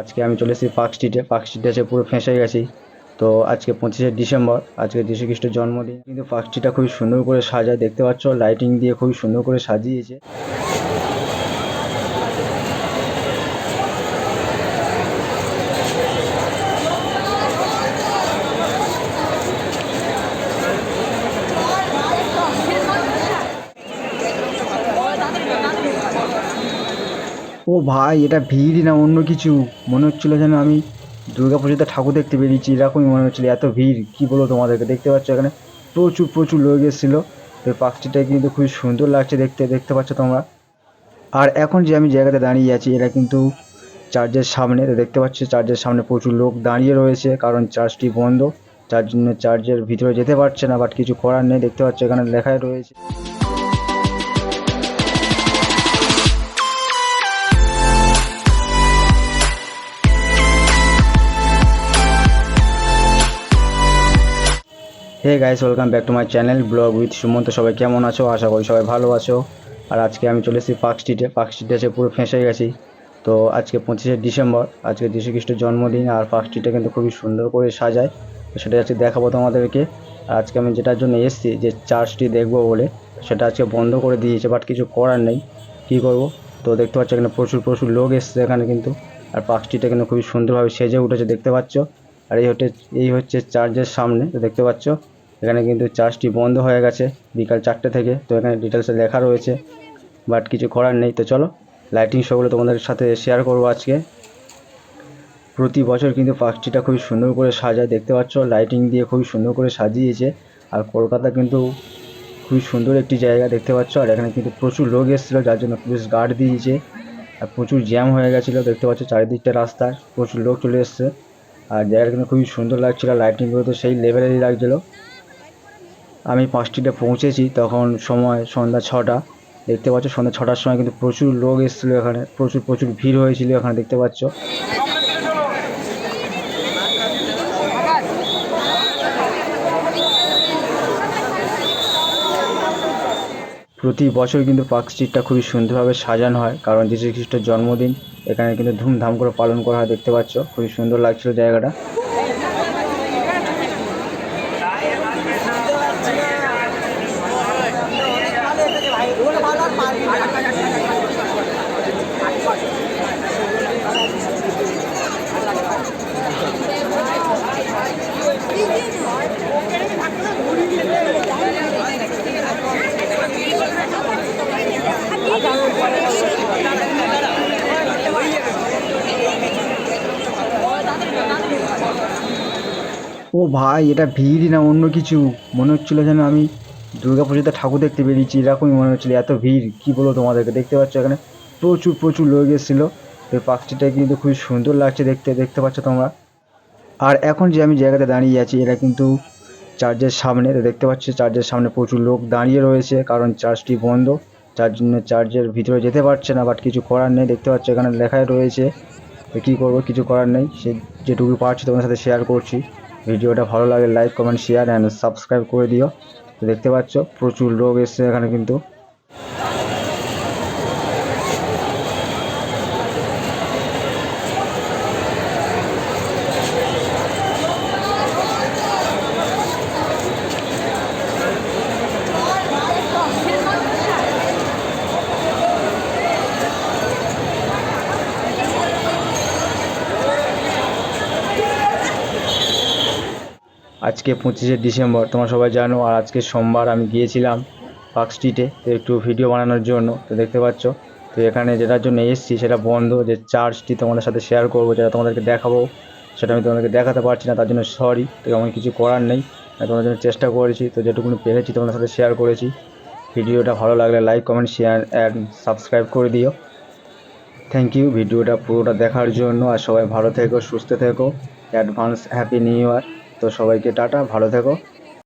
আজকে আমি চলে এসেছি পার্ক স্ট্রিটে এসে পুরো ফেঁসে গেছি। তো আজকে 25শে ডিসেম্বর, আজকে যীশু খ্রিস্টের জন্মদিন। কিন্তু পার্ক স্ট্রিটটা খুবই সুন্দর করে সাজায়, দেখতে পাচ্ছ লাইটিং দিয়ে খুবই সুন্দর করে সাজিয়েছে। ও ভাই, এটা ভিড়ই না অন্য কিছু। মনে হচ্ছিল যেন আমি দুর্গাপুজোতে ঠাকুর দেখতে বেরিয়েছি, এরকমই মনে হচ্ছিল। এত ভিড় কি বলবো তোমাদেরকে। দেখতে পাচ্ছ এখানে প্রচুর প্রচুর লোক এসেছিলো। তো পার্ক স্ট্রিটটা কিন্তু খুবই সুন্দর লাগছে দেখতে, দেখতে পাচ্ছ তোমরা। আর এখন যে আমি জায়গাতে দাঁড়িয়ে আছি এটা কিন্তু চার্চের সামনে। তো দেখতে পাচ্ছ চার্চের সামনে প্রচুর লোক দাঁড়িয়ে রয়েছে, কারণ চার্চটি বন্ধ। যার জন্য চার্চের ভিতরে যেতে পারছে না, বাট কিছু করার নেই। দেখতে পাচ্ছ এখানে লেখাই রয়েছে। Hey guys, welcome back to my channel vlog with Sumanta. সবাই কেমন আছো? আশা করি সবাই ভালো আছো। আর আজকে আমি চলে এসেছি পার্ক স্ট্রিটে এসে পুরো ফেঁসে গেছি। তো আজকে 25শে ডিসেম্বর, আজকে যীশু খ্রিস্টের জন্মদিন। আর পার্ক স্ট্রিটটা কিন্তু খুবই সুন্দর করে সাজায়, তো সেটা আজকে দেখাবো তোমাদেরকে। আর আজকে আমি যেটার জন্য এসেছি, যে চার্চটি দেখবো বলে, সেটা আজকে বন্ধ করে দিয়েছে, বাট কিছু করার নেই, কী করবো। তো দেখতে পাচ্ছ এখানে প্রচুর প্রচুর লোক এসছে এখানে কিন্তু। আর পার্ক স্ট্রিটটা কিন্তু খুবই সুন্দরভাবে সেজে উঠেছে, দেখতে পাচ্ছ। আর এই হচ্ছে চার্চের সামনে। তো দেখতে পাচ্ছ এখানে কিন্তু চার্জটি বন্ধ হয়ে গেছে বিকাল 4টে থেকে। তো এখানে ডিটেলসে লেখা রয়েছে, বাট কিছু করার নেই। তো চলো লাইটিং শোগুলো তোমাদের সাথে শেয়ার করবো আজকে। প্রতি বছর কিন্তু পার্কস্ট্রিটটা খুবই সুন্দর করে সাজায়, দেখতে পাচ্ছ লাইটিং দিয়ে খুবই সুন্দর করে সাজিয়েছে। আর কলকাতা কিন্তু খুবই সুন্দর একটি জায়গা, দেখতে পাচ্ছ। আর এখানে কিন্তু প্রচুর লোক এসেছিলো, যার জন্য পুলিশ গার্ড দিয়েছে। আর প্রচুর জ্যাম হয়ে গেছিলো, দেখতে পাচ্ছ চারিদিকটা রাস্তার প্রচুর লোক চলে এসছে। আর জায়গাটা কিন্তু খুবই সুন্দর লাগছিলো, লাইটিংগুলো তো সেই লেভেলেরই লাগছিলো। আমি 5টিতে পৌঁছেছি, তখন সময় সন্ধ্যা 6টা। দেখতে পাচ্ছ সন্ধ্যা 6টার সময় কিন্তু প্রচুর লোক এসেছিলো এখানে, প্রচুর প্রচুর ভিড় হয়েছিল এখানে, দেখতে পাচ্ছ। প্রতি বছর কিন্তু পার্ক স্ট্রিটটা খুবই সুন্দরভাবে সাজানো হয়, কারণ যীশু খ্রিস্টের জন্মদিন এখানে কিন্তু ধুমধাম করে পালন করা হয়, দেখতে পাচ্ছ। খুবই সুন্দর লাগছিল জায়গাটা। ও ভাই, এটা ভিড়ই না অন্য কিছু। মনে হচ্ছিল যেন আমি দুর্গাপুজোতে ঠাকুর দেখতে বেরিয়েছি, এরকমই মনে হচ্ছিল। এত ভিড় কি বলবো তোমাদেরকে। দেখতে পাচ্ছ এখানে প্রচুর প্রচুর লোক এসেছিলো। তো পার্ক স্ট্রিটটা কিন্তু খুবই সুন্দর লাগছে দেখতে, দেখতে পাচ্ছ তোমরা। আর এখন যে আমি জায়গাতে দাঁড়িয়ে আছি এটা কিন্তু চার্চের সামনে। তো দেখতে পাচ্ছ চার্চের সামনে প্রচুর লোক দাঁড়িয়ে রয়েছে, কারণ চার্চটি বন্ধ। যার জন্য চার্চের ভিতরে যেতে পারছে না, বাট কিছু করার নেই। দেখতে পাচ্ছ এখানে লেখাই রয়েছে। তো কী করবো, কিছু করার নেই। সে যেটুকু পারছি তোমাদের সাথে শেয়ার করছি। ভিডিওটা ভালো লাগে like comment share and subscribe করে দিও। তো দেখতে পাচ্ছ প্রচুর লোক এসছে এখানে কিন্তু। আজকে 25শে ডিসেম্বর, তোমরা সবাই জানো। আর আজকে সোমবার আমি গিয়েছিলাম পার্ক স্ট্রিটে তো একটু ভিডিও বানানোর জন্য। তো দেখতে পাচ্ছ তো এখানে যেটার জন্য এসেছি সেটা বন্ধ। যে চার্জটি তোমাদের সাথে শেয়ার করবো, যেটা তোমাদেরকে দেখাবো, সেটা আমি তোমাদেরকে দেখাতে পারছি না, তার জন্য সরি। তো আমি কিছু করার নেই, আমি তোমাদের জন্য চেষ্টা করেছি। তো যেটুকুনি পেরেছি তোমাদের সাথে শেয়ার করেছি। ভিডিওটা ভালো লাগলে like comment share and subscribe করে দিও। থ্যাংক ইউ ভিডিওটা পুরোটা দেখার জন্য। আর সবাই ভালো থেকো, সুস্থ থেকো। Advance happy new year. তো সবাইকে টাটা, ভালো থেকো।